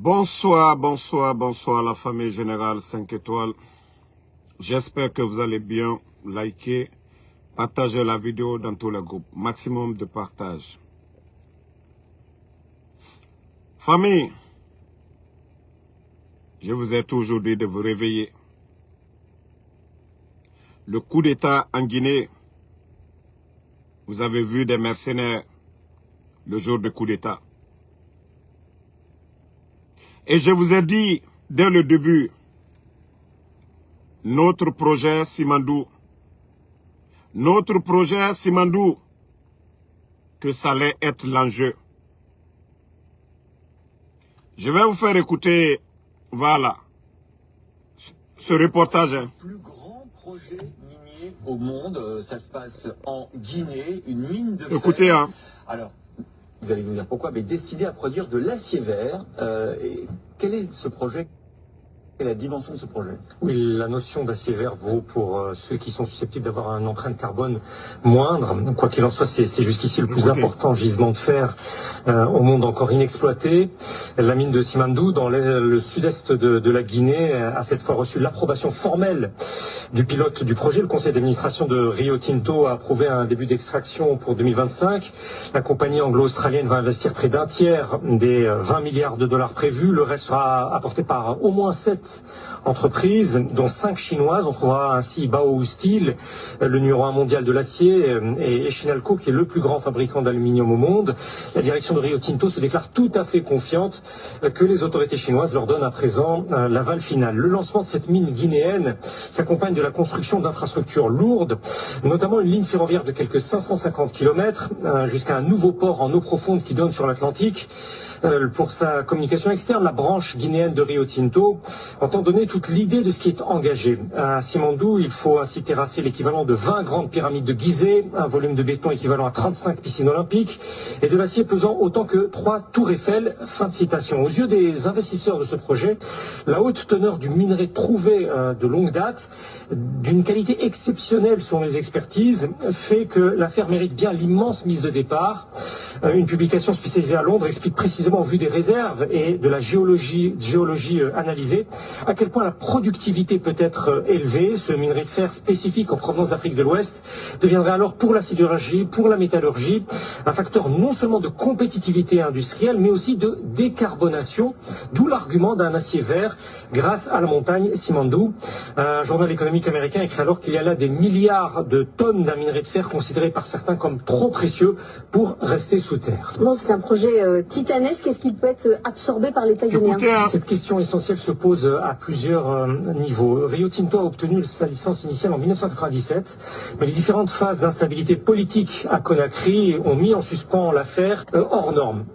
Bonsoir, bonsoir, bonsoir la famille Générale 5 étoiles. J'espère que vous allez bien. Likez, partagez la vidéo dans tous les groupes. Maximum de partage. Famille, je vous ai toujours dit de vous réveiller. Le coup d'État en Guinée, vous avez vu des mercenaires le jour du coup d'État. Et je vous ai dit dès le début, notre projet Simandou, que ça allait être l'enjeu. Je vais vous faire écouter, voilà, ce reportage. Le plus grand projet minier au monde, ça se passe en Guinée, une mine de fer. Écoutez, hein. Alors, vous allez nous dire pourquoi, mais destiné à produire de l'acier vert. Et quel est ce projet? Et la dimension de ce projet? Oui, la notion d'acier vert vaut pour ceux qui sont susceptibles d'avoir une empreinte carbone moindre. Quoi qu'il en soit, c'est jusqu'ici le plus important gisement de fer au monde encore inexploité. La mine de Simandou, dans le sud-est de la Guinée, a cette fois reçu l'approbation formelle du pilote du projet. Le conseil d'administration de Rio Tinto a approuvé un début d'extraction pour 2025. La compagnie anglo-australienne va investir près d'un tiers des 20 milliards de dollars prévus. Le reste sera apporté par au moins 7 entreprises, dont 5 chinoises. On trouvera ainsi Baowu Steel, le numéro 1 mondial de l'acier, et Shinalco, qui est le plus grand fabricant d'aluminium au monde. La direction de Rio Tinto se déclare tout à fait confiante que les autorités chinoises leur donnent à présent l'aval final. Le lancement de cette mine guinéenne s'accompagne de la construction d'infrastructures lourdes, notamment une ligne ferroviaire de quelques 550 km jusqu'à un nouveau port en eau profonde qui donne sur l'Atlantique. Pour sa communication externe, la branche guinéenne de Rio Tinto entend donner toute l'idée de ce qui est engagé. À Simandou, il faut ainsi terrasser l'équivalent de 20 grandes pyramides de Gizeh, un volume de béton équivalent à 35 piscines olympiques, et de l'acier pesant autant que 3 tours Eiffel. Fin de citation. Aux yeux des investisseurs de ce projet, la haute teneur du minerai trouvé de longue date, d'une qualité exceptionnelle selon les expertises, fait que l'affaire mérite bien l'immense mise de départ. Une publication spécialisée à Londres explique précisément, au vu des réserves et de la géologie analysée, à quel point la productivité peut être élevée. Ce minerai de fer spécifique en provenance d'Afrique de l'Ouest deviendrait alors pour la sidérurgie, pour la métallurgie, un facteur non seulement de compétitivité industrielle, mais aussi de décarbonation, d'où l'argument d'un acier vert grâce à la montagne Simandou. Un journal économique américain écrit alors qu'il y a là des milliards de tonnes d'un minerai de fer considéré par certains comme trop précieux pour rester sous terre. Bon, c'est un projet titanesque. Est-ce qu'il peut être absorbé par l'État guinéen? Cette question essentielle se pose à plusieurs niveaux. Rio Tinto a obtenu sa licence initiale en 1997, mais les différentes phases d'instabilité politique à Conakry ont mis en suspens l'affaire hors norme.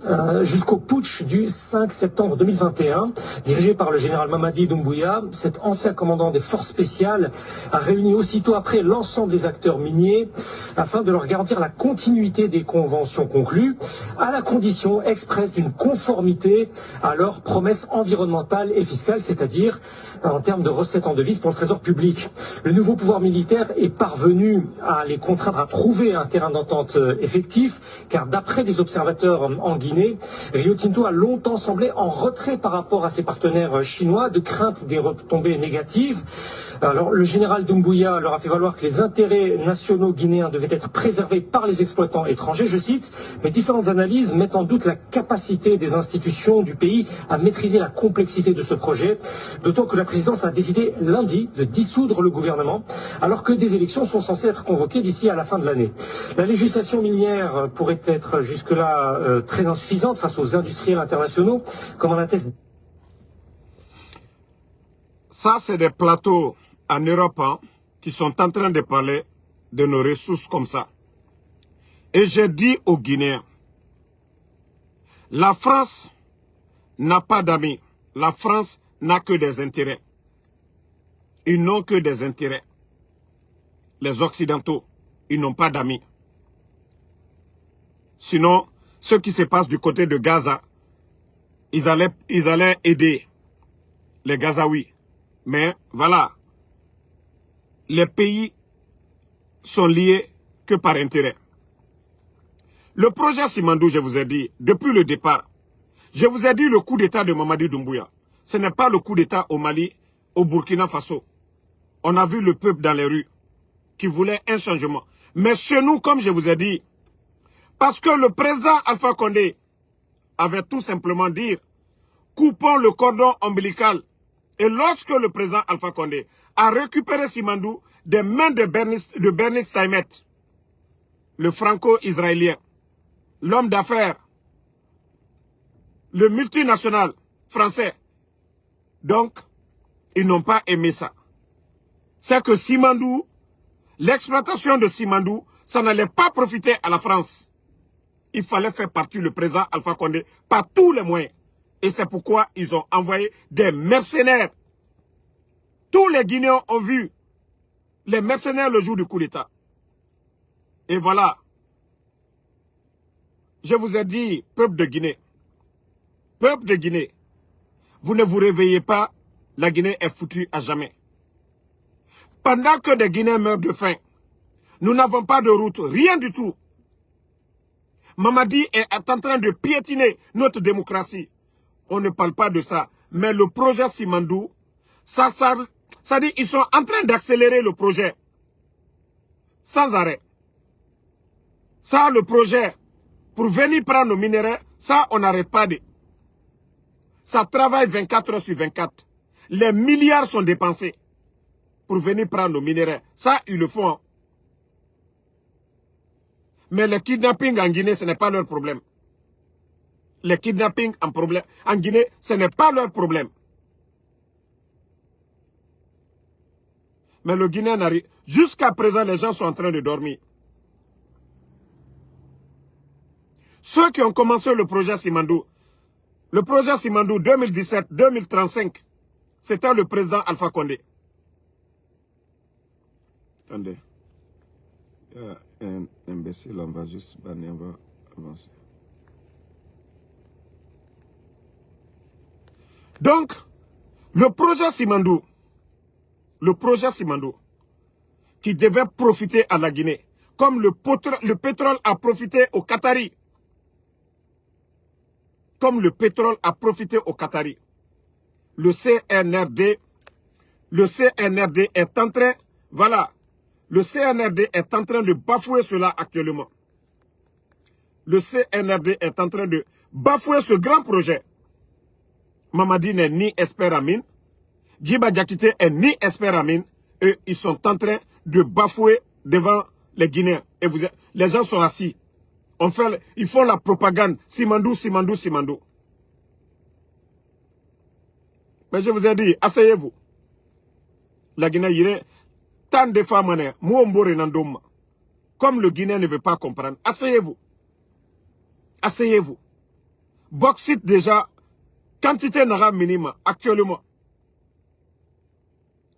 Jusqu'au putsch du 5 septembre 2021, dirigé par le général Mamadi Doumbouya, cet ancien commandant des forces spéciales a réuni aussitôt après l'ensemble des acteurs miniers afin de leur garantir la continuité des conventions conclues, à la condition expresse d'une conformité à leurs promesses environnementales et fiscales, c'est-à-dire en termes de recettes en devises pour le trésor public. Le nouveau pouvoir militaire est parvenu à les contraindre à trouver un terrain d'entente effectif, car d'après des observateurs en Guinée, Rio Tinto a longtemps semblé en retrait par rapport à ses partenaires chinois, de crainte des retombées négatives. Alors, le général Doumbouya leur a fait valoir que les intérêts nationaux guinéens devaient être préservés par les exploitants étrangers, je cite, mais différentes analyses mettent en doute la capacité des institutions du pays à maîtriser la complexité de ce projet, d'autant que la présidence a décidé lundi de dissoudre le gouvernement, alors que des élections sont censées être convoquées d'ici à la fin de l'année. La législation minière pourrait être jusque-là très insuffisante face aux industriels internationaux, comme en atteste. Ça, c'est des plateaux en Europe qui sont en train de parler de nos ressources comme ça. Et j'ai dit aux Guinéens, la France n'a pas d'amis. La France n'a que des intérêts. Ils n'ont que des intérêts. Les Occidentaux, ils n'ont pas d'amis. Sinon, ce qui se passe du côté de Gaza, ils allaient aider les Gazaouis. Mais voilà, les pays sont liés que par intérêt. Le projet Simandou, je vous ai dit, depuis le départ, Je vous ai dit le coup d'état de Mamadi Doumbouya. Ce n'est pas le coup d'état au Mali, au Burkina Faso. On a vu le peuple dans les rues qui voulait un changement. Mais chez nous, comme je vous ai dit, parce que le président Alpha Condé avait tout simplement dit, coupons le cordon ombilical. Et lorsque le président Alpha Condé a récupéré Simandou des mains de Bernice Taimet, le franco-israélien, l'homme d'affaires, le multinational français, donc, ils n'ont pas aimé ça. C'est que Simandou, l'exploitation de Simandou, ça n'allait pas profiter à la France. Il fallait faire partie le président Alpha Condé par tous les moyens. Et c'est pourquoi ils ont envoyé des mercenaires. Tous les Guinéens ont vu les mercenaires le jour du coup d'État. Et voilà. Je vous ai dit, peuple de Guinée, vous ne vous réveillez pas, la Guinée est foutue à jamais. Pendant que des Guinéens meurent de faim, nous n'avons pas de route, rien du tout. Mamadi est en train de piétiner notre démocratie. On ne parle pas de ça. Mais le projet Simandou, ça dit ils sont en train d'accélérer le projet. Sans arrêt. Ça, le projet, pour venir prendre nos minéraux, ça, on n'arrête pas de... Ça travaille 24 heures sur 24. Les milliards sont dépensés pour venir prendre nos minéraux. Ça, ils le font. Mais les kidnappings en Guinée, ce n'est pas leur problème. Les kidnappings en Guinée, ce n'est pas leur problème. Mais le Guinéen n'arrive... Jusqu'à présent, les gens sont en train de dormir. Ceux qui ont commencé le projet Simandou, 2017-2035, c'était le président Alpha Condé. Attendez. Il y a un imbécile, on va juste banner, on va avancer. Donc, le projet Simandou, qui devait profiter à la Guinée, comme le pétrole a profité aux Qataris. Comme le pétrole a profité aux Qataris. Le CNRD est en train, voilà, le CNRD est en train de bafouer cela actuellement. Le CNRD est en train de bafouer ce grand projet. Mamadi n'est ni expert en mine, Djiba Diakité est ni expert en mine, et ils sont en train de bafouer devant les Guinéens. Et les gens sont assis. Ils font la propagande. Simandou. Mais je vous ai dit, asseyez-vous. La Guinée irait tant de femmes, comme le Guinéen ne veut pas comprendre. Asseyez-vous. Asseyez-vous. Bauxite déjà, quantité n'aura minima actuellement.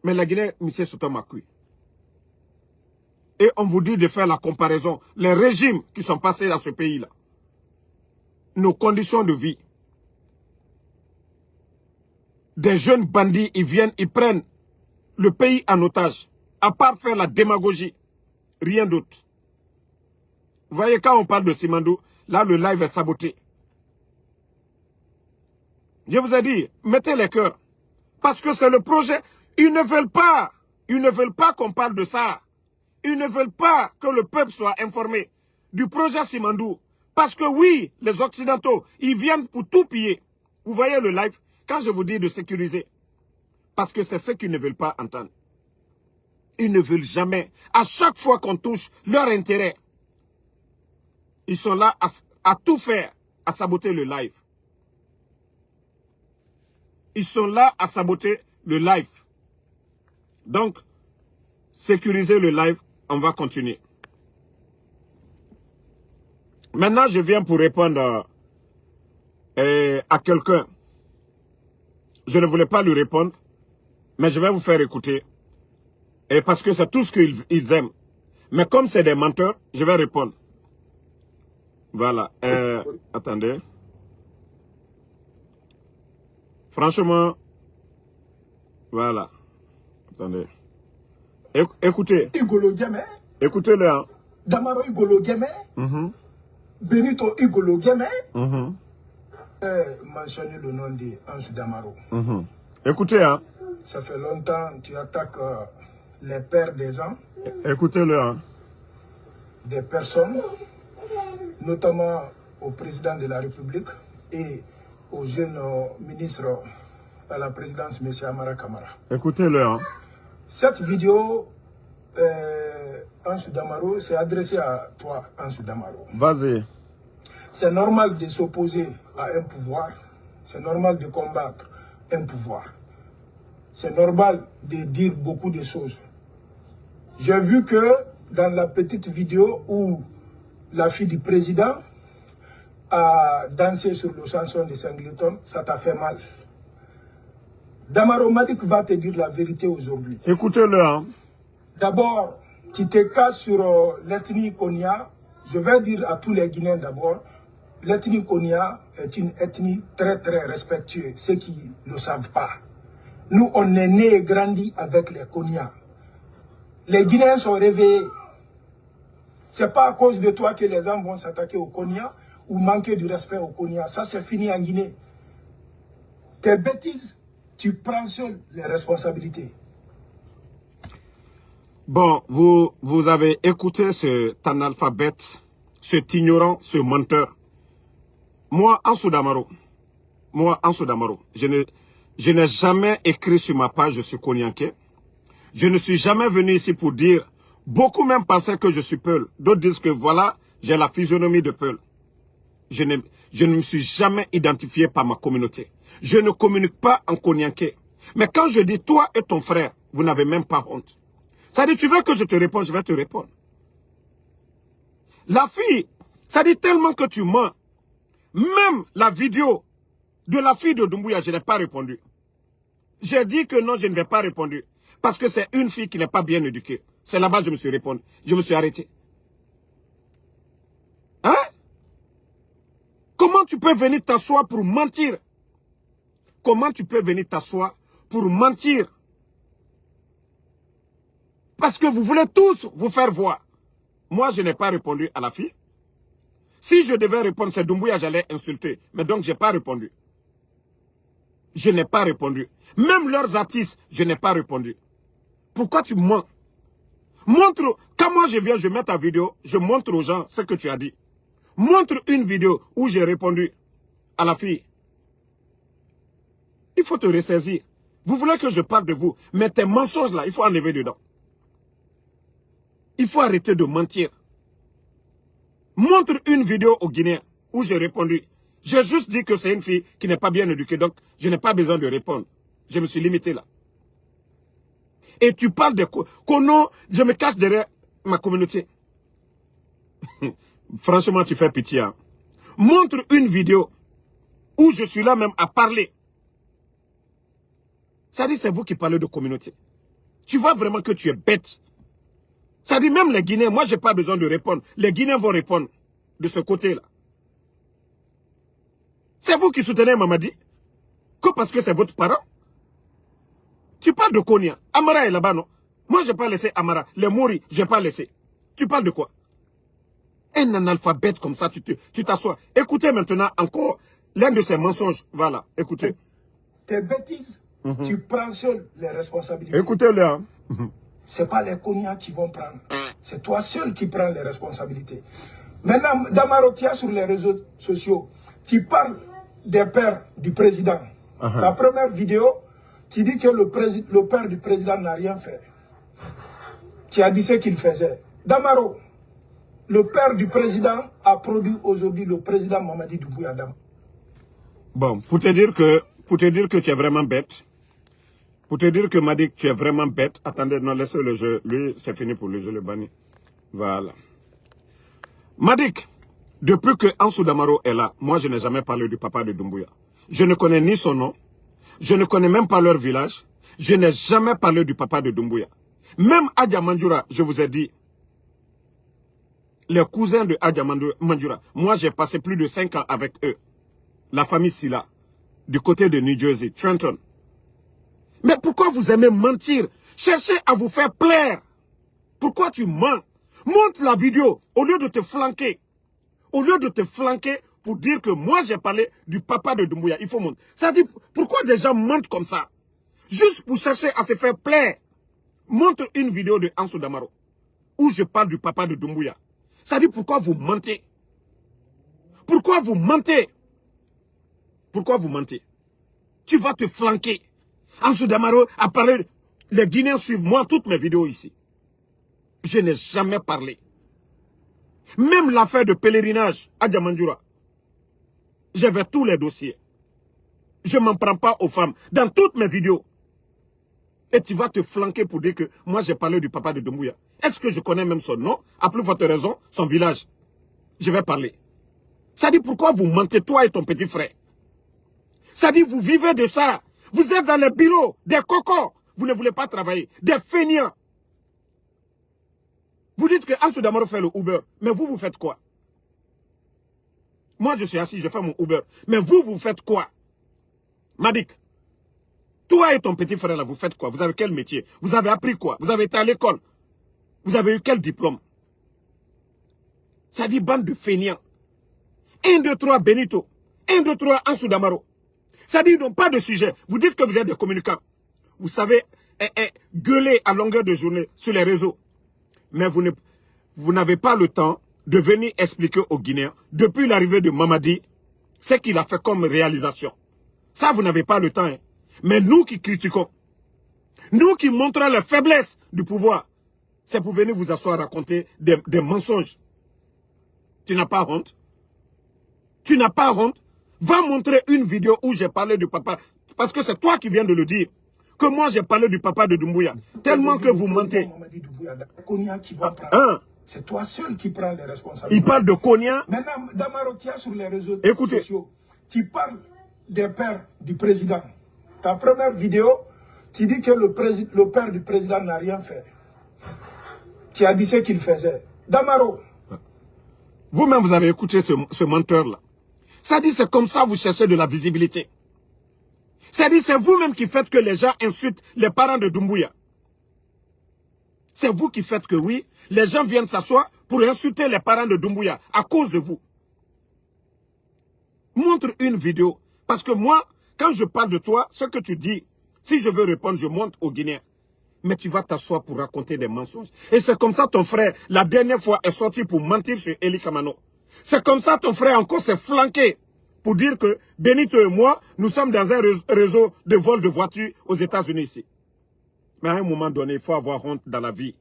Mais la Guinée, monsieur Sotomakui. Et on vous dit de faire la comparaison. Les régimes qui sont passés dans ce pays-là. Nos conditions de vie. Des jeunes bandits, ils viennent, ils prennent le pays en otage. À part faire la démagogie. Rien d'autre. Vous voyez, quand on parle de Simandou, là, le live est saboté. Je vous ai dit, mettez les cœurs. Parce que c'est le projet. Ils ne veulent pas qu'on parle de ça. Ils ne veulent pas que le peuple soit informé du projet Simandou. Parce que oui, les Occidentaux, ils viennent pour tout piller. Vous voyez le live, quand je vous dis de sécuriser. Parce que c'est ce qu'ils ne veulent pas entendre. Ils ne veulent jamais. À chaque fois qu'on touche leur intérêt, ils sont là à tout faire, à saboter le live. Ils sont là à saboter le live. Donc, sécuriser le live, on va continuer. Maintenant, je viens pour répondre à quelqu'un. Je ne voulais pas lui répondre, mais je vais vous faire écouter. Et parce que c'est tout ce qu'ils aiment. Mais comme c'est des menteurs, je vais répondre. Voilà. Attendez. Franchement, voilà. Attendez. Écoutez. Igolo Diame. Écoutez-le. Hein. Damaro Igolo Diame. Benito Igolo Diame. mentionner le nom d'Ansu Damaro. Écoutez, hein. Ça fait longtemps que tu attaques les pères des gens. Écoutez-le, hein. Des personnes, notamment au président de la République et au jeune ministre à la présidence, M. Amara Kamara. Écoutez-le, hein. Cette vidéo, Ansu Damaro, c'est adressé à toi, Ansu Damaro. Vas-y. C'est normal de s'opposer à un pouvoir. C'est normal de combattre un pouvoir. C'est normal de dire beaucoup de choses. J'ai vu que dans la petite vidéo où la fille du président a dansé sur le chanson de Singleton, ça t'a fait mal. Damaro Madik va te dire la vérité aujourd'hui. Écoutez-le, hein. D'abord, tu te casses sur l'ethnie Konya. Je vais dire à tous les Guinéens d'abord, l'ethnie Konya est une ethnie très très respectueuse, ceux qui ne le savent pas. Nous, on est nés et grandis avec les Konya. Les Guinéens sont réveillés. Ce n'est pas à cause de toi que les gens vont s'attaquer aux Konya ou manquer du respect aux Konya. Ça, c'est fini en Guinée. Tes bêtises, tu prends seul les responsabilités. Bon, vous avez écouté cet analphabète, cet ignorant, ce menteur. Moi, Ansu Damaro, je n'ai jamais écrit sur ma page « Je suis Konyanké ». Je ne suis jamais venu ici pour dire, beaucoup même pensaient que je suis Peul. D'autres disent que voilà, j'ai la physionomie de Peul. Je ne me suis jamais identifié par ma communauté. Je ne communique pas en Konyanké. Mais quand je dis toi et ton frère, vous n'avez même pas honte. Ça dit, tu veux que je te réponde, je vais te répondre. La fille, ça dit tellement que tu mens. Même la vidéo de la fille de Doumbouya, je n'ai pas répondu. J'ai dit que non, je ne vais pas répondre. Parce que c'est une fille qui n'est pas bien éduquée. C'est là-bas que je me suis répondu. Je me suis arrêté. Hein? Comment tu peux venir t'asseoir pour mentir? Comment tu peux venir t'asseoir pour mentir? Parce que vous voulez tous vous faire voir. Moi, je n'ai pas répondu à la fille. Si je devais répondre, c'est Doumbouya, j'allais insulter. Mais donc, je n'ai pas répondu. Je n'ai pas répondu. Même leurs artistes, je n'ai pas répondu. Pourquoi tu mens? Montre, quand moi je viens, je mets ta vidéo, je montre aux gens ce que tu as dit. Montre une vidéo où j'ai répondu à la fille. Il faut te ressaisir. Vous voulez que je parle de vous, mais tes mensonges là, il faut enlever dedans. Il faut arrêter de mentir. Montre une vidéo aux Guinéens où j'ai répondu. J'ai juste dit que c'est une fille qui n'est pas bien éduquée, donc je n'ai pas besoin de répondre. Je me suis limité là. Et tu parles de Kono, je me cache derrière ma communauté. Franchement, tu fais pitié. Hein. Montre une vidéo où je suis là même à parler. Ça dit, c'est vous qui parlez de communauté. Tu vois vraiment que tu es bête. Ça dit, même les Guinéens, moi, je n'ai pas besoin de répondre. Les Guinéens vont répondre de ce côté-là. C'est vous qui soutenez Mamadi. Que parce que c'est votre parent. Tu parles de Konya. Amara est là-bas, non? Moi, je n'ai pas laissé Amara. Les Mouri, je n'ai pas laissé. Tu parles de quoi? Un analphabète comme ça, tu t'assois. Écoutez maintenant encore l'un de ces mensonges. Voilà, écoutez. Tes bêtises, tu prends seul les responsabilités. Écoutez-le. Hein. Ce n'est pas les Konya qui vont prendre. C'est toi seul qui prends les responsabilités. Maintenant, Damaro, tu es sur les réseaux sociaux. Tu parles des pères du président. Ta première vidéo, tu dis que le père du président n'a rien fait. Tu as dit ce qu'il faisait. Damaro, le père du président a produit aujourd'hui le président Mamadi Doumbouya Dam. Bon, pour te dire que tu es vraiment bête. Pour te dire que Madik, tu es vraiment bête. Attendez, non, laissez le jeu. Lui, c'est fini pour le jeu, le banni. Voilà. Madik, depuis que Ansu Damaro est là, moi, je n'ai jamais parlé du papa de Doumbouya. Je ne connais ni son nom. Je ne connais même pas leur village. Je n'ai jamais parlé du papa de Doumbouya. Même Adja Mandjoura, je vous ai dit, les cousins de Adja Mandjoura, moi, j'ai passé plus de 5 ans avec eux. La famille Silla, du côté de New Jersey, Trenton. Mais pourquoi vous aimez mentir? Cherchez à vous faire plaire. Pourquoi tu mens? Montre la vidéo au lieu de te flanquer. Au lieu de te flanquer pour dire que moi j'ai parlé du papa de Doumbouya. Il faut montrer. Ça dit, pourquoi des gens mentent comme ça? Juste pour chercher à se faire plaire. Montre une vidéo de Ansou Damaro où je parle du papa de Doumbouya. Ça dit, pourquoi vous mentez? Pourquoi vous mentez? Pourquoi vous mentez? Tu vas te flanquer. Ansou Damaro a parlé. Les Guinéens suivent moi toutes mes vidéos ici. Je n'ai jamais parlé. Même l'affaire de pèlerinage à Diamandjoura. J'avais tous les dossiers. Je ne m'en prends pas aux femmes. Dans toutes mes vidéos. Et tu vas te flanquer pour dire que moi j'ai parlé du papa de Doumbouya. Est-ce que je connais même son nom? À plus forte raison, son village. Je vais parler. Ça dit pourquoi vous mentez, toi et ton petit frère? Ça dit vous vivez de ça. Vous êtes dans les bureaux, des cocos. Vous ne voulez pas travailler. Des feignants. Vous dites que Ansou Damaro fait le Uber. Mais vous, vous faites quoi? Moi, je suis assis, je fais mon Uber. Mais vous, vous faites quoi? Madik, toi et ton petit frère là, vous faites quoi? Vous avez quel métier? Vous avez appris quoi? Vous avez été à l'école? Vous avez eu quel diplôme? Ça dit bande de feignants. 1, 2, 3 Benito. 1, 2, 3 Ansou Damaro. Ça dit ils n'ont pas de sujet. Vous dites que vous êtes des communicants. Vous savez gueuler à longueur de journée sur les réseaux. Mais vous n'avez pas le temps de venir expliquer aux Guinéens, depuis l'arrivée de Mamadi, ce qu'il a fait comme réalisation. Ça, vous n'avez pas le temps. Hein. Mais nous qui critiquons, nous qui montrons la faiblesse du pouvoir, c'est pour venir vous asseoir raconter des mensonges. Tu n'as pas honte? Tu n'as pas honte? Va montrer une vidéo où j'ai parlé du papa. Parce que c'est toi qui viens de le dire. Que moi j'ai parlé du papa de Doumbouya. Tellement que vous mentez. C'est toi seul qui prends les responsabilités. Il parle de Konya. Maintenant, Damaro, tu as sur les réseaux Écoutez. sociaux, tu parles des pères du président. Ta première vidéo, tu dis que le père du président n'a rien fait. Tu as dit ce qu'il faisait. Damaro. Vous-même, vous avez écouté ce menteur-là. Ça dit, c'est comme ça vous cherchez de la visibilité. Ça dit, c'est vous-même qui faites que les gens insultent les parents de Doumbouya. C'est vous qui faites que oui, les gens viennent s'asseoir pour insulter les parents de Doumbouya à cause de vous. Montre une vidéo. Parce que moi, quand je parle de toi, ce que tu dis, si je veux répondre, je monte aux Guinéens. Mais tu vas t'asseoir pour raconter des mensonges. Et c'est comme ça ton frère, la dernière fois, est sorti pour mentir sur Eli Kamano. C'est comme ça ton frère encore s'est flanqué pour dire que Benito et moi, nous sommes dans un réseau de vol de voitures aux États-Unis ici. Mais à un moment donné, il faut avoir honte dans la vie.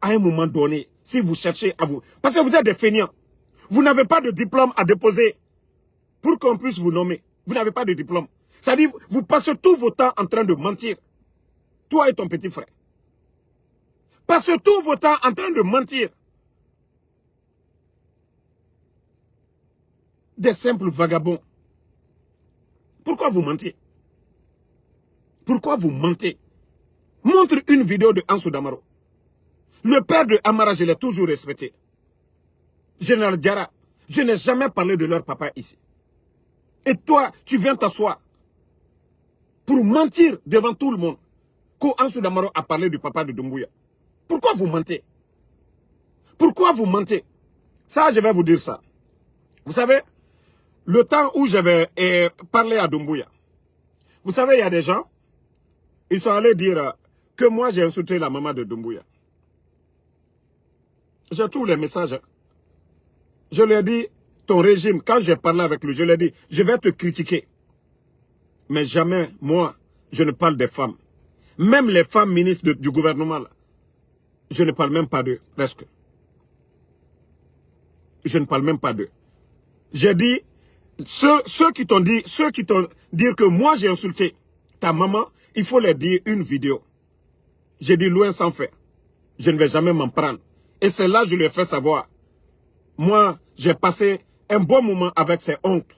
À un moment donné, si vous cherchez à vous... Parce que vous êtes des feignants. Vous n'avez pas de diplôme à déposer pour qu'on puisse vous nommer. Vous n'avez pas de diplôme. C'est-à-dire, vous passez tout votre temps en train de mentir. Toi et ton petit frère. Passez tout votre temps en train de mentir. Des simples vagabonds. Pourquoi vous mentez? Pourquoi vous mentez? Montre une vidéo de Ansou Damaro. Le père de Amara, je l'ai toujours respecté. Général Diarra, je n'ai jamais parlé de leur papa ici. Et toi, tu viens t'asseoir pour mentir devant tout le monde qu'Ansou Damaro a parlé du papa de Doumbouya. Pourquoi vous mentez? Pourquoi vous mentez? Ça, je vais vous dire ça. Vous savez, le temps où j'avais parlé à Doumbouya, vous savez, il y a des gens, ils sont allés dire que moi j'ai insulté la maman de Doumbouya. J'ai tous les messages. Je lui ai dit, ton régime, quand j'ai parlé avec lui, je lui ai dit, je vais te critiquer. Mais jamais, moi, je ne parle des femmes. Même les femmes ministres du gouvernement, là, je ne parle même pas d'eux, presque. Je ne parle même pas d'eux. J'ai dit, ceux qui t'ont dit que moi j'ai insulté ta maman, il faut leur dire une vidéo. J'ai dit loin sans faire. Je ne vais jamais m'en prendre. Et c'est là que je lui ai fait savoir. Moi, j'ai passé un bon moment avec ses oncles,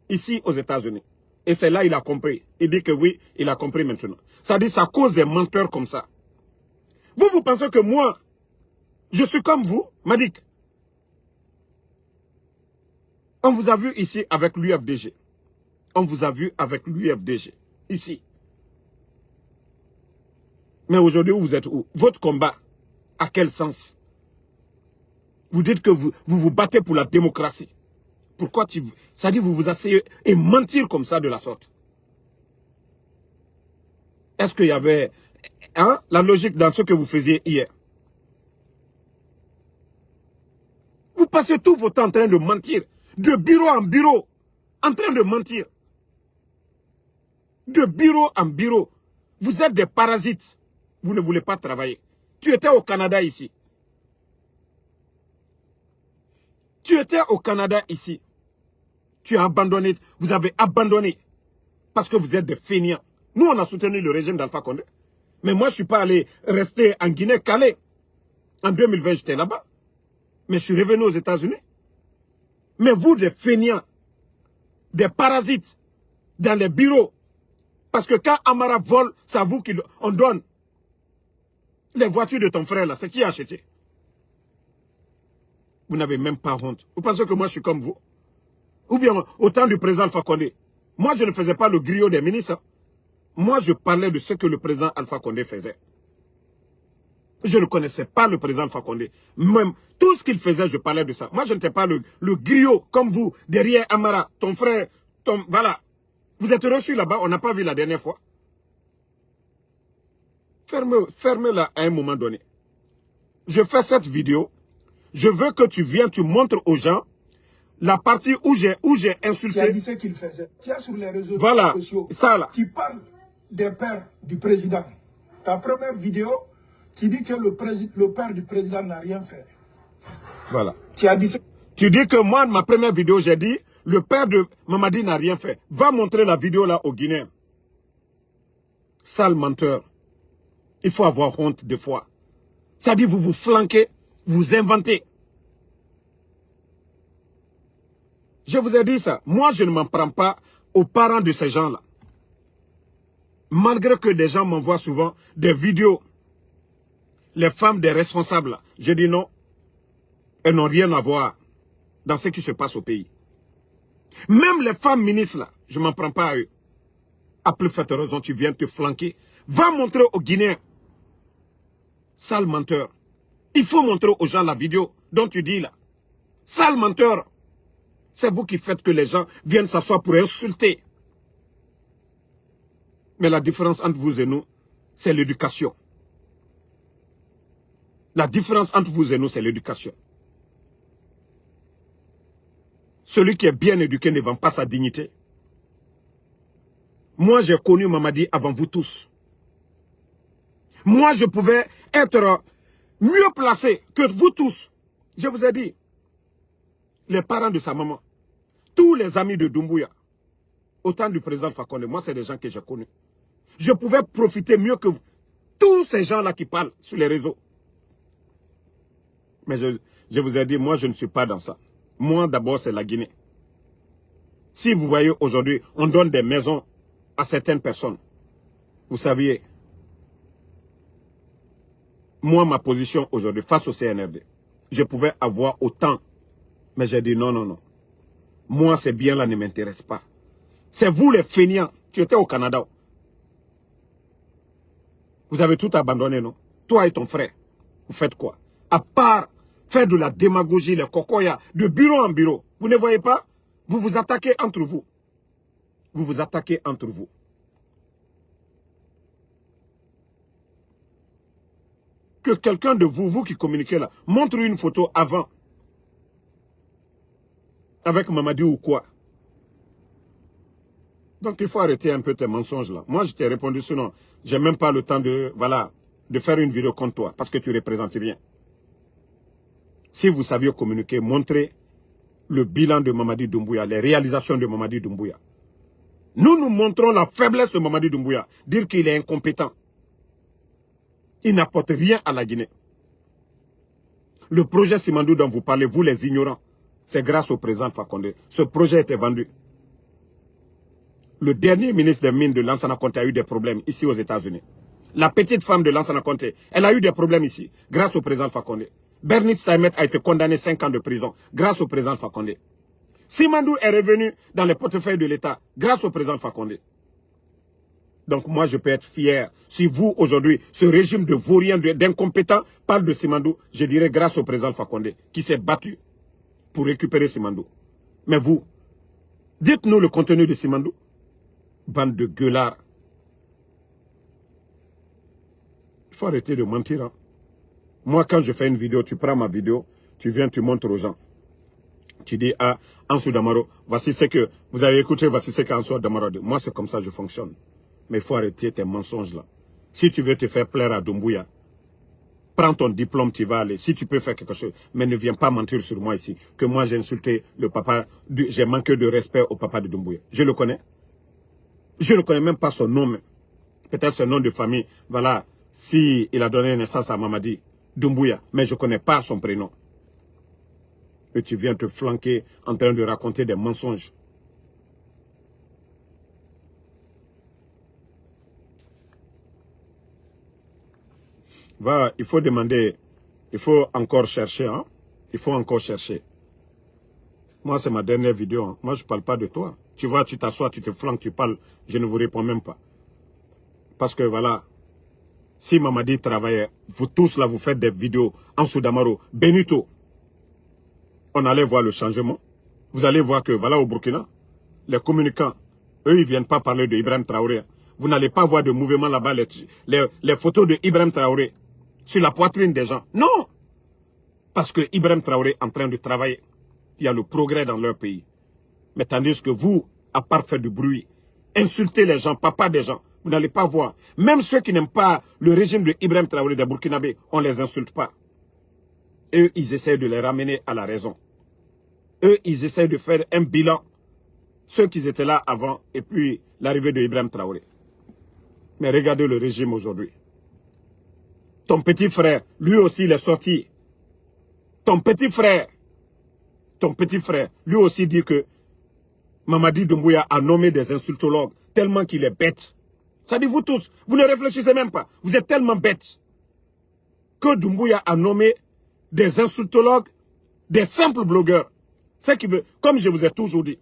ici aux États-Unis. Et c'est là qu'il a compris. Il dit que oui, il a compris maintenant. Ça dit, ça cause des menteurs comme ça. Vous pensez que moi, je suis comme vous, Madik? On vous a vu ici avec l'UFDG. On vous a vu avec l'UFDG. Ici. Mais aujourd'hui, vous êtes où? Votre combat, à quel sens? Vous dites que vous vous battez pour la démocratie. Pourquoi ça dit vous vous asseyez et mentir comme ça de la sorte? Est-ce qu'il y avait la logique dans ce que vous faisiez hier? Vous passez tout votre temps en train de mentir. De bureau en bureau. En train de mentir. De bureau en bureau. Vous êtes des parasites. Vous ne voulez pas travailler. Tu étais au Canada ici. Tu étais au Canada ici. Tu as abandonné. Vous avez abandonné. Parce que vous êtes des fainéants. Nous, on a soutenu le régime d'Alpha Condé. Mais moi, je ne suis pas allé rester en Guinée-Calais. En 2020, j'étais là-bas. Mais je suis revenu aux États-Unis. Mais vous, des fainéants, des parasites, dans les bureaux. Parce que quand Amara vole, c'est à vous qu'on donne les voitures de ton frère, là. C'est qui a acheté? Vous n'avez même pas honte. Vous pensez que moi, je suis comme vous? Ou bien, au temps du président Alpha Condé, moi, je ne faisais pas le griot des ministres. Hein. Moi, je parlais de ce que le président Alpha Condé faisait. Je ne connaissais pas le président Alpha Condé. Même tout ce qu'il faisait, je parlais de ça. Moi, je n'étais pas le griot comme vous, derrière Amara, ton frère, voilà. Vous êtes reçu là-bas, on n'a pas vu la dernière fois. Fermez-la à un moment donné. Je fais cette vidéo. Je veux que tu viennes, tu montres aux gens la partie où j'ai insulté. Tu as dit ce qu'il faisait. Tu as sur les réseaux sociaux. Ça là. Tu parles des pères du président. Ta première vidéo, tu dis que le père du président n'a rien fait. Voilà. Tu as dit ça. Tu dis que moi, ma première vidéo, j'ai dit, le père de Mamadi n'a rien fait. Va montrer la vidéo là aux Guinéens. Sale menteur. Il faut avoir honte des fois. Ça dit, vous vous flanquez, vous inventez. Je vous ai dit ça. Moi, je ne m'en prends pas aux parents de ces gens-là. Malgré que des gens m'envoient souvent des vidéos. Les femmes des responsables, là. Je dis non. Elles n'ont rien à voir dans ce qui se passe au pays. Même les femmes ministres, là, je ne m'en prends pas à eux. À plus forte raison, tu viens te flanquer. Va montrer aux Guinéens. Sale menteur. Il faut montrer aux gens la vidéo dont tu dis là. Sale menteur. C'est vous qui faites que les gens viennent s'asseoir pour insulter. Mais la différence entre vous et nous, c'est l'éducation. La différence entre vous et nous, c'est l'éducation. Celui qui est bien éduqué ne vend pas sa dignité. Moi, j'ai connu Mamadi avant vous tous. Moi, je pouvais être mieux placé que vous tous. Je vous ai dit, les parents de sa maman, tous les amis de Doumbouya, au temps du président Alpha Condé, moi, c'est des gens que j'ai connus. Je pouvais profiter mieux que vous. Tous ces gens-là qui parlent sur les réseaux. Mais je vous ai dit, moi, je ne suis pas dans ça. Moi, d'abord, c'est la Guinée. Si vous voyez aujourd'hui, on donne des maisons à certaines personnes. Vous saviez, moi, ma position aujourd'hui, face au CNRD, je pouvais avoir autant. Mais j'ai dit non, non, non. Moi, ces biens-là ne m'intéressent pas. C'est vous les fainéants. Tu étais au Canada. Vous avez tout abandonné, non? Toi et ton frère. Vous faites quoi? À part faire de la démagogie, les cocoyas, de bureau en bureau. Vous ne voyez pas? Vous vous attaquez entre vous. Vous vous attaquez entre vous. Que quelqu'un de vous, vous qui communiquez là, montre une photo avant. Avec Mamadi ou quoi. Donc il faut arrêter un peu tes mensonges là. Moi je t'ai répondu sinon, j'ai même pas le temps de, voilà, de faire une vidéo contre toi. Parce que tu représentes rien. Si vous saviez communiquer, montrez le bilan de Mamadi Doumbouya, les réalisations de Mamadi Doumbouya. Nous montrons la faiblesse de Mamadi Doumbouya. Dire qu'il est incompétent. Il n'apporte rien à la Guinée. Le projet Simandou dont vous parlez, vous les ignorants, c'est grâce au président Alpha Condé. Ce projet était vendu. Le dernier ministre des Mines de Lansana Conté a eu des problèmes ici aux États-Unis. La petite femme de Lansana Conté, elle a eu des problèmes ici, grâce au président Alpha Condé. Bernice Taimet a été condamné 5 ans de prison, grâce au président Alpha Condé. Simandou est revenu dans les portefeuilles de l'État, grâce au président Alpha Condé. Donc moi, je peux être fier. Si vous, aujourd'hui, ce régime de vauriens, d'incompétents, parle de Simandou, je dirais grâce au président Alpha Condé, qui s'est battu pour récupérer Simandou. Mais vous, dites-nous le contenu de Simandou. Bande de gueulards. Il faut arrêter de mentir. Hein. Moi, quand je fais une vidéo, tu prends ma vidéo, tu viens, tu montres aux gens. Tu dis, ah, Ansou Damaro, voici ce que vous avez écouté, voici ce qu'Ansou Damaro dit. Moi, c'est comme ça que je fonctionne. Mais il faut arrêter tes mensonges là. Si tu veux te faire plaire à Doumbouya, prends ton diplôme, tu vas aller. Si tu peux faire quelque chose, mais ne viens pas mentir sur moi ici. Que moi, j'ai insulté le papa, j'ai manqué de respect au papa de Doumbouya. Je le connais. Je ne connais même pas son nom. Peut-être son nom de famille. Voilà, si il a donné naissance à Mamadi Doumbouya. Mais je ne connais pas son prénom. Et tu viens te flanquer en train de raconter des mensonges. Voilà, il faut demander, il faut encore chercher, hein. Il faut encore chercher. Moi, c'est ma dernière vidéo. Hein. Moi, je ne parle pas de toi. Tu vois, tu t'assois, tu te flanques, tu parles. Je ne vous réponds même pas. Parce que voilà, si Mamadi travaillait, vous tous là, vous faites des vidéos en Soudamaro, Benito, on allait voir le changement. Vous allez voir que, voilà, au Burkina, les communicants, eux, ils ne viennent pas parler de Ibrahim Traoré. Vous n'allez pas voir de mouvement là-bas, les photos de Ibrahim Traoré sur la poitrine des gens. Non! Parce que Ibrahim Traoré est en train de travailler. Il y a le progrès dans leur pays. Mais tandis que vous, à part faire du bruit, insulter les gens, papa des gens, vous n'allez pas voir. Même ceux qui n'aiment pas le régime de Ibrahim Traoré de Burkinabé, on ne les insulte pas. Eux, ils essaient de les ramener à la raison. Eux, ils essaient de faire un bilan. Ceux qui étaient là avant, et puis l'arrivée de Ibrahim Traoré. Mais regardez le régime aujourd'hui. Ton petit frère, lui aussi, il est sorti. Ton petit frère, lui aussi dit que Mamadi Doumbouya a nommé des insultologues tellement qu'il est bête. Ça dit vous tous, vous ne réfléchissez même pas. Vous êtes tellement bêtes que Doumbouya a nommé des insultologues, des simples blogueurs. Ce qui veut, comme je vous ai toujours dit,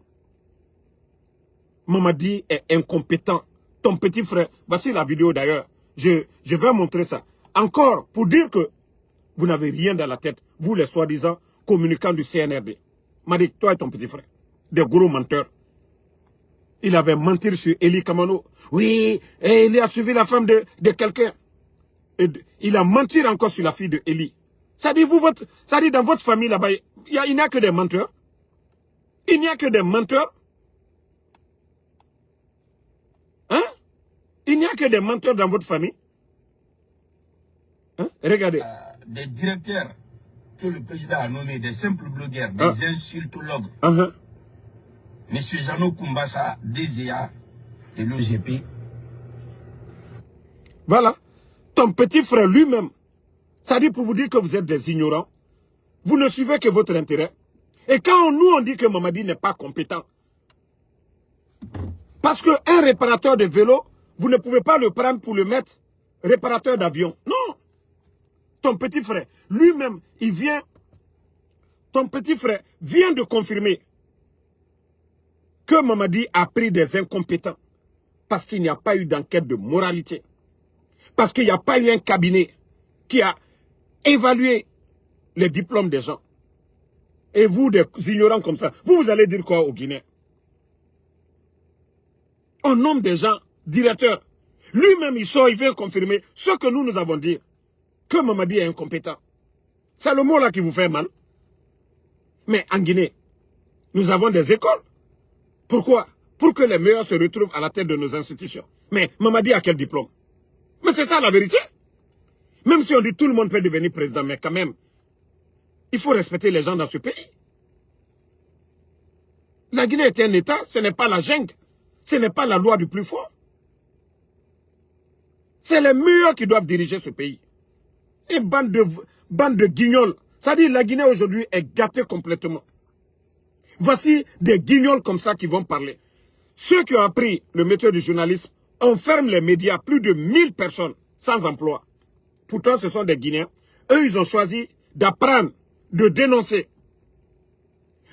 Mamadi est incompétent. Ton petit frère, voici la vidéo d'ailleurs. Je vais montrer ça. Encore pour dire que vous n'avez rien dans la tête. Vous les soi-disant communicants du CNRD. Madi, toi et ton petit frère, des gros menteurs. Il avait menti sur Eli Kamano. Oui, et il a suivi la femme de quelqu'un. Il a menti encore sur la fille de Eli. Ça dit, dans votre famille là-bas, il n'y a que des menteurs. Il n'y a que des menteurs. Hein? Il n'y a que des menteurs dans votre famille. Hein? Regardez. Des directeurs que le président a nommés, des simples blogueurs, des insultologues. Monsieur Jeannot Koumbassa, DGA de l'OGP. Voilà. Ton petit frère lui-même, ça dit pour vous dire que vous êtes des ignorants. Vous ne suivez que votre intérêt. Et quand nous on dit que Mamadi n'est pas compétent, parce qu'un réparateur de vélo, vous ne pouvez pas le prendre pour le mettre réparateur d'avion. Non. Ton petit frère, lui-même, ton petit frère vient de confirmer que Mamadi a pris des incompétents parce qu'il n'y a pas eu d'enquête de moralité. Parce qu'il n'y a pas eu un cabinet qui a évalué les diplômes des gens. Et vous, des ignorants comme ça, vous allez dire quoi aux Guinéens? On nomme des gens directeurs. Lui-même, il vient confirmer ce que nous avons dit. Que Mamadi est incompétent. C'est le mot là qui vous fait mal. Mais en Guinée, nous avons des écoles. Pourquoi? Pour que les meilleurs se retrouvent à la tête de nos institutions. Mais Mamadi a quel diplôme? Mais c'est ça la vérité. Même si on dit tout le monde peut devenir président, mais quand même, il faut respecter les gens dans ce pays. La Guinée est un État, ce n'est pas la jungle. Ce n'est pas la loi du plus fort. C'est les meilleurs qui doivent diriger ce pays. Une bande de guignols. Ça dit, la Guinée aujourd'hui est gâtée complètement. Voici des guignols comme ça qui vont parler. Ceux qui ont appris le métier du journalisme, on ferme les médias, plus de 1000 personnes sans emploi. Pourtant, ce sont des Guinéens. Eux, ils ont choisi d'apprendre, de dénoncer,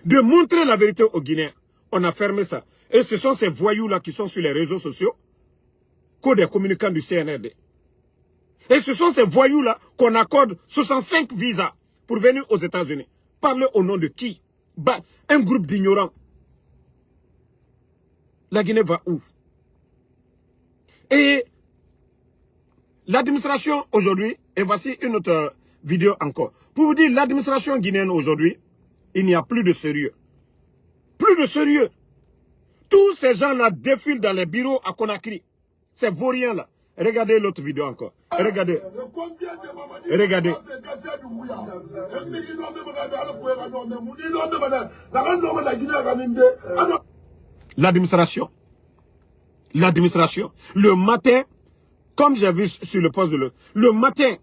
de montrer la vérité aux Guinéens. On a fermé ça. Et ce sont ces voyous-là qui sont sur les réseaux sociaux, que des communicants du CNRD. Et ce sont ces voyous-là qu'on accorde 65 visas pour venir aux États-Unis. Parler au nom de qui? Un groupe d'ignorants. La Guinée va où? Et l'administration aujourd'hui, et voici une autre vidéo encore. Pour vous dire, l'administration guinéenne aujourd'hui, il n'y a plus de sérieux. Plus de sérieux. Tous ces gens-là défilent dans les bureaux à Conakry. Ces vauriens-là. Regardez l'autre vidéo encore. Regardez. Regardez. L'administration. L'administration. Le matin, comme j'ai vu sur le poste de l'autre, le matin,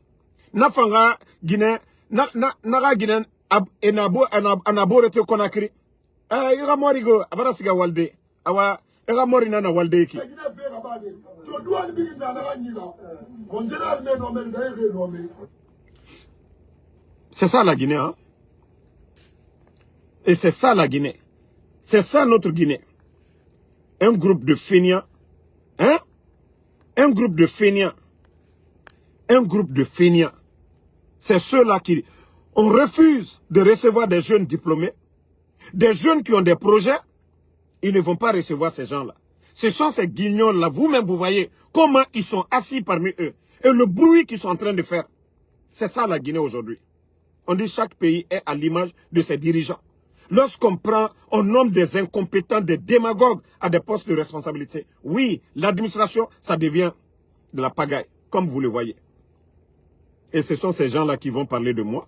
Nafanga Guinée, Naga Guinée, Anabo rete Conakry. Ira morigo, abarasiga walde. Awa, ira morina na walde ki. C'est ça la Guinée, hein? Et c'est ça la Guinée. C'est ça notre Guinée. Un groupe de fainéants. Hein? Un groupe de fainéants. Un groupe de fainéants. C'est ceux-là qui... On refuse de recevoir des jeunes diplômés. Des jeunes qui ont des projets. Ils ne vont pas recevoir ces gens-là. Ce sont ces guignols-là. Vous-même, vous voyez comment ils sont assis parmi eux. Et le bruit qu'ils sont en train de faire. C'est ça la Guinée aujourd'hui. On dit que chaque pays est à l'image de ses dirigeants. Lorsqu'on prend, on nomme des incompétents, des démagogues à des postes de responsabilité. Oui, l'administration, ça devient de la pagaille, comme vous le voyez. Et ce sont ces gens-là qui vont parler de moi.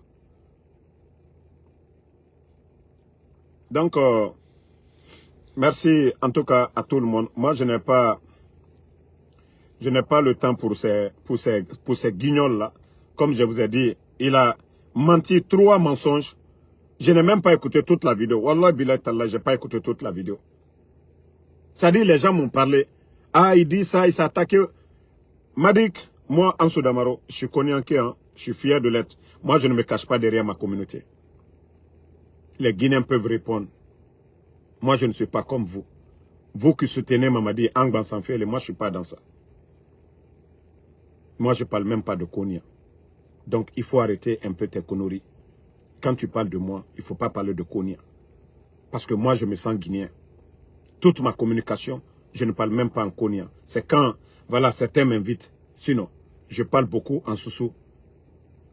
Donc, merci en tout cas à tout le monde. Moi, je n'ai pas le temps pour ces guignols-là. Comme je vous ai dit, il a menti 3 mensonges. Je n'ai même pas écouté toute la vidéo. Wallah billah tallah, je n'ai pas écouté toute la vidéo. C'est-à-dire, les gens m'ont parlé. Ah, il dit ça, il s'est attaqué. Madik, moi, Ansou Damaro, je suis Konyanké, hein, je suis fier de l'être. Moi, je ne me cache pas derrière ma communauté. Les Guinéens peuvent répondre. Moi, je ne suis pas comme vous. Vous qui soutenez Mamadi, Angban Sanfele, moi, je ne suis pas dans ça. Moi, je ne parle même pas de Konya. Donc, il faut arrêter un peu tes conneries. Quand tu parles de moi, il ne faut pas parler de Konya. Parce que moi, je me sens guinéen. Toute ma communication, je ne parle même pas en Konya. C'est quand, voilà, certains m'invitent. Sinon, je parle beaucoup en Soussou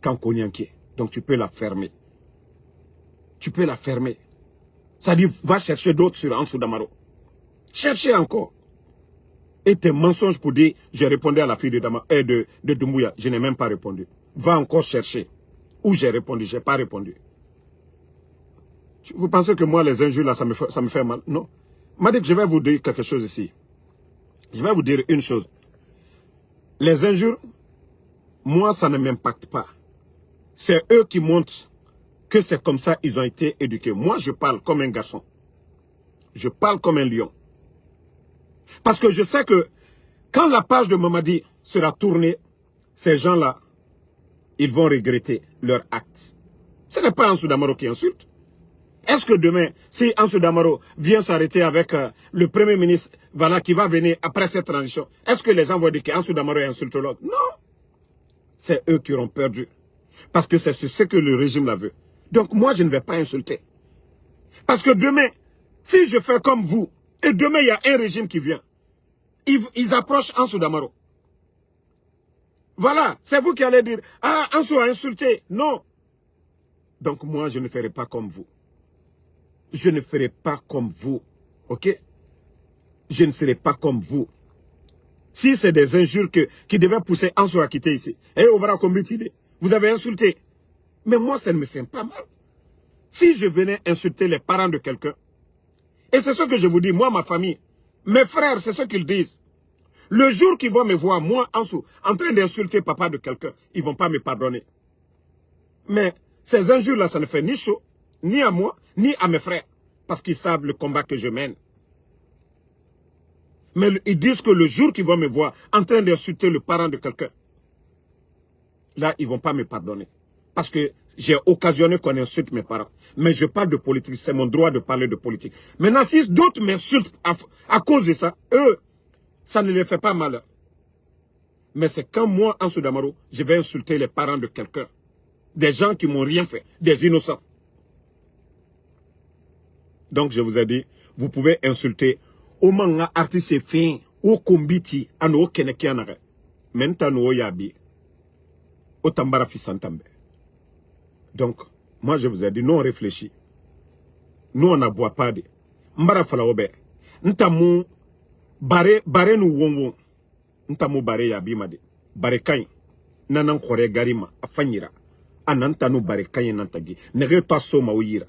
qu'en Konyanké. Donc, tu peux la fermer. Tu peux la fermer. Ça dit, va chercher d'autres sur Ansou Damaro. Cherchez encore. Et tes mensonges pour dire, j'ai répondu à la fille de Doumbouya. Je n'ai même pas répondu. Va encore chercher. Où j'ai répondu, je n'ai pas répondu. Vous pensez que moi, les injures, là, ça me fait mal? Non. M'a dit que je vais vous dire quelque chose ici. Je vais vous dire une chose. Les injures, moi, ça ne m'impacte pas. C'est eux qui montrent que c'est comme ça ils ont été éduqués. Moi, je parle comme un garçon. Je parle comme un lion. Parce que je sais que quand la page de Mamadi sera tournée, ces gens-là, ils vont regretter leur acte. Ce n'est pas Ansou Damaro qui insulte. Est-ce que demain, si Ansou Damaro vient s'arrêter avec le Premier ministre, voilà, qui va venir après cette transition, est-ce que les gens vont dire qu'Ansou Damaro est insultologue? Non. C'est eux qui auront perdu. Parce que c'est ce que le régime la veut. Donc moi, je ne vais pas insulter. Parce que demain, si je fais comme vous, et demain, il y a un régime qui vient, ils approchent Ansou Damaro. Voilà, c'est vous qui allez dire, ah, Ansou a insulté. Non. Donc moi, je ne ferai pas comme vous. Je ne ferai pas comme vous. Ok? Je ne serai pas comme vous. Si c'est des injures qui devaient pousser Ansou à quitter ici, et Obara Kombitide, vous avez insulté. Mais moi, ça ne me fait pas mal. Si je venais insulter les parents de quelqu'un, et c'est ce que je vous dis, moi, ma famille, mes frères, c'est ce qu'ils disent. Le jour qu'ils vont me voir, moi, Ansou, en train d'insulter papa de quelqu'un, ils ne vont pas me pardonner. Mais ces injures-là, ça ne fait ni chaud, ni à moi, ni à mes frères. Parce qu'ils savent le combat que je mène. Mais ils disent que le jour qu'ils vont me voir en train d'insulter le parent de quelqu'un, là, ils ne vont pas me pardonner. Parce que j'ai occasionné qu'on insulte mes parents. Mais je parle de politique, c'est mon droit de parler de politique. Maintenant, si d'autres m'insultent à cause de ça, eux, ça ne les fait pas mal. Mais c'est quand moi, Ansou Damaro, je vais insulter les parents de quelqu'un. Des gens qui m'ont rien fait, des innocents. Donc je vous ai dit, vous pouvez insulter o manga artiste fin o kombiti ano keneki anare menta no yabi o tambara fisantambe. Donc moi je vous ai dit non réfléchi. Nous on n'aboie pas de mbara fala obe ntamu bare nu wonwo ntamu bare yabi made bare kain nanan khore garima afanyira ananta no bare kain nantagi nege passo ma oyira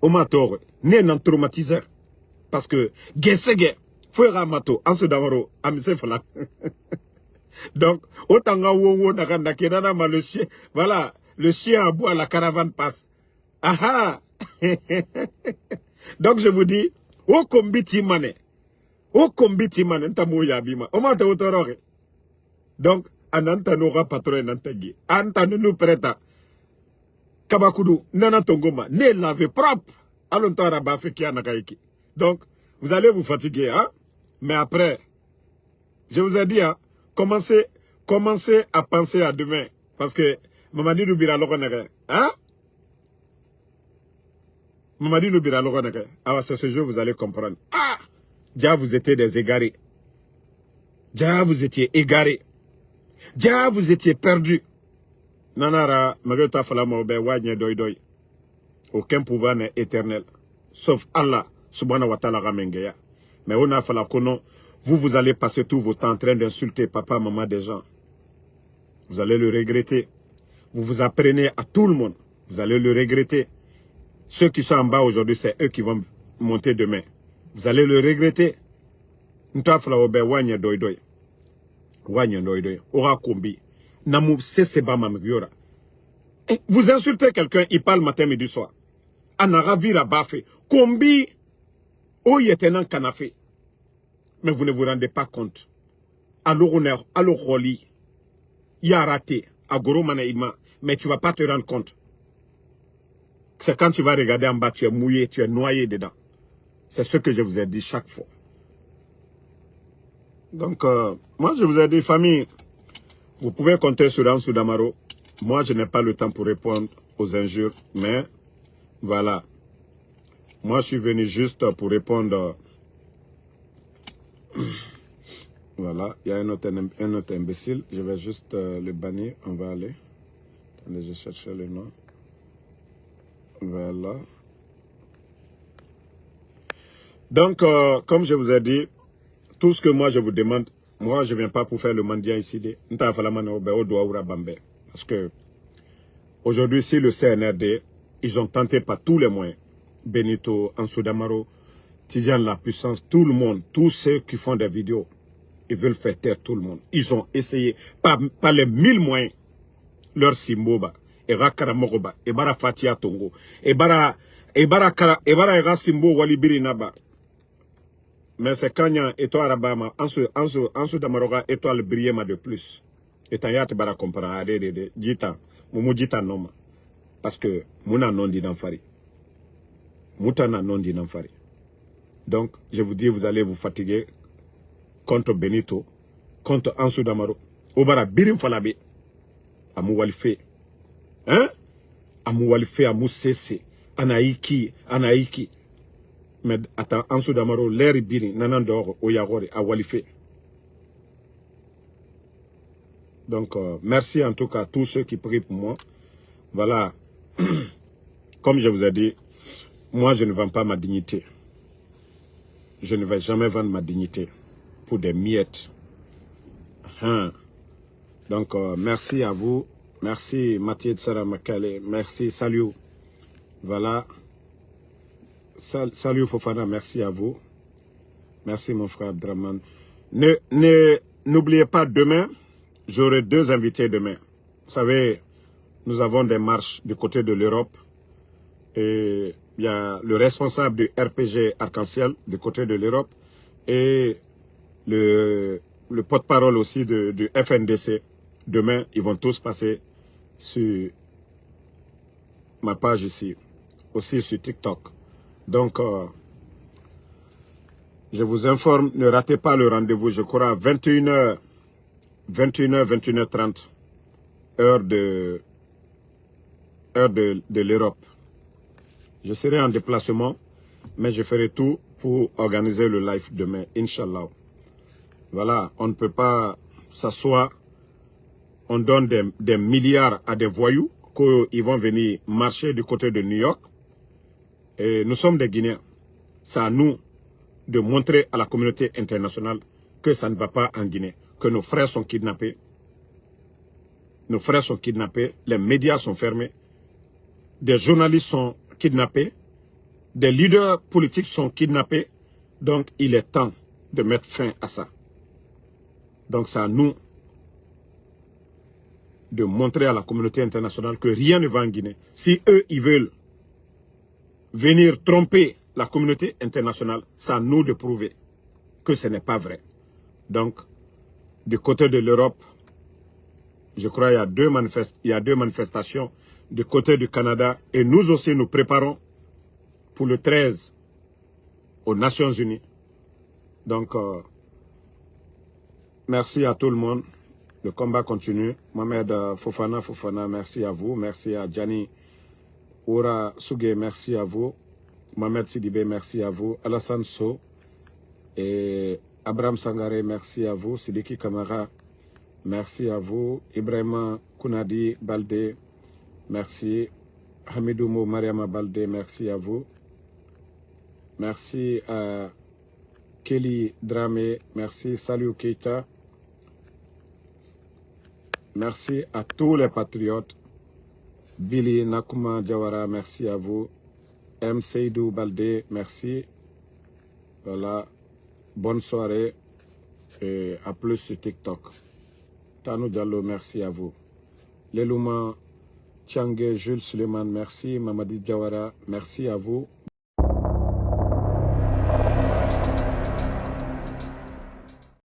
o ma tore ne nan traumatiseur parce que gesege faut ramato en ce damaro amise fala. Donc otanga wonwo nakanda kenana ma le chien voilà le chien aboie la caravane passe. Aha. Donc je vous dis o kombiti mane ntamu yabima o ma to torore. Donc ananta nora patron nantagi anta nous preta kabakudu nana tongoma ne lave propre alonta raba fekia nakaiki. Donc vous allez vous fatiguer hein, mais après je vous ai dit hein, commencez à penser à demain parce que Mamadi Noubira Lokonere hein. Mamadi Noubira Lokonere. Alors c'est ce jour vous allez comprendre. Ah, déjà vous étiez des égarés. Déjà vous étiez égarés. Déjà vous étiez perdus. Nanara, Magota Falamobe, Wanya Doidoy. Aucun pouvoir n'est éternel. Sauf Allah, Subhanahu wa ta'ala Ramengeya. Mais on a fallu qu'on vous allez passer tout votre temps en train d'insulter papa, maman des gens. Vous allez le regretter. Vous vous apprenez à tout le monde. Vous allez le regretter. Ceux qui sont en bas aujourd'hui, c'est eux qui vont monter demain. Vous allez le regretter. Vous insultez quelqu'un, il parle matin, midi, soir. Anaravira Bafé. Kombi. Oyetenan Kanafé. Mais vous ne vous rendez pas compte. Alors on est, alors Roli. Il a raté. Agoro Manaïma. Mais tu ne vas pas te rendre compte. C'est quand tu vas regarder en bas, tu es mouillé, tu es noyé dedans. C'est ce que je vous ai dit chaque fois. Donc, moi je vous ai dit, famille, vous pouvez compter sur Ansou Damaro. Moi je n'ai pas le temps pour répondre aux injures, mais voilà. Moi je suis venu juste pour répondre. Voilà, il y a un autre imbécile. Je vais juste le bannir. On va aller. Attendez, je cherche le nom. Voilà. Donc, comme je vous ai dit, tout ce que moi je vous demande, moi je ne viens pas pour faire le mendiant ici. Parce que aujourd'hui, si le CNRD, ils ont tenté par tous les moyens, Benito, Ansou Damaro, Tidjane La Puissance, tout le monde, tous ceux qui font des vidéos, ils veulent faire taire tout le monde. Ils ont essayé par les 1000 moyens, leur Simboba, Era Karamoroba, Ebara Fatia Tongo, Ebara Era Simbo Walibiri Naba. Mais c'est quand il y a étoile Arabama, Ansou Damaroga, étoile brillema de plus. Et tant y'a te bara comprendre, Djita, Moumou Djita Noma. Parce que Mouna non dit d'enfari. Moutana non dit d'enfari. Donc, je vous dis, vous allez vous fatiguer contre Benito, contre Ansou Damaro. Obara Birim Falabe, Amou Walife. Hein? Amou Walife, Amou Sese, Anaïki. Mais attends, Ansou Damaro, l'air Birim, Nanandor, Oyagore, à Walife. Donc, merci en tout cas à tous ceux qui prient pour moi. Voilà. Comme je vous ai dit, moi je ne vends pas ma dignité. Je ne vais jamais vendre ma dignité pour des miettes. Donc, merci à vous. Merci Mathieu Tsaramakale. Merci, salut. Voilà. Salut Fofana, merci à vous. Merci mon frère Abdraman. N'oubliez pas, demain, j'aurai 2 invités demain. Vous savez, nous avons des marches du côté de l'Europe. Et il y a le responsable du RPG Arc-en-Ciel du côté de l'Europe et le porte-parole aussi du FNDC. Demain, ils vont tous passer sur ma page ici, aussi sur TikTok. Donc, je vous informe, ne ratez pas le rendez-vous, je crois à 21h, 21h30, heure de l'Europe. Je serai en déplacement, mais je ferai tout pour organiser le live demain, Inch'Allah. Voilà, on ne peut pas s'asseoir, on donne des milliards à des voyous, qu'ils vont venir marcher du côté de New York. Et nous sommes des Guinéens. C'est à nous de montrer à la communauté internationale que ça ne va pas en Guinée, que nos frères sont kidnappés. Nos frères sont kidnappés, les médias sont fermés, des journalistes sont kidnappés, des leaders politiques sont kidnappés. Donc, il est temps de mettre fin à ça. Donc, c'est à nous de montrer à la communauté internationale que rien ne va en Guinée. Si eux, ils veulent venir tromper la communauté internationale, c'est à nous de prouver que ce n'est pas vrai. Donc, du côté de l'Europe, je crois qu'il y a deux manifestations du côté du Canada. Et nous aussi, nous préparons pour le 13 aux Nations Unies. Donc, merci à tout le monde. Le combat continue. Mohamed Fofana, merci à vous. Merci à Gianni Oura Sougué, merci à vous. Mohamed Sidibé, merci à vous. Alassane So et Abraham Sangare, merci à vous. Sidiki Kamara, merci à vous. Ibrahima Kounadi Balde, merci. Hamidoumo Mariama Balde, merci à vous. Merci à Kelly Dramé, merci. Salut Keita. Merci à tous les patriotes. Billy Nakuma Jawara, merci à vous. M. Seydou Balde, merci. Voilà. Bonne soirée et à plus sur TikTok. Tanou Diallo, merci à vous. Lelouma Tchangé Jules Suleiman, merci. Mamadi Jawara, merci à vous.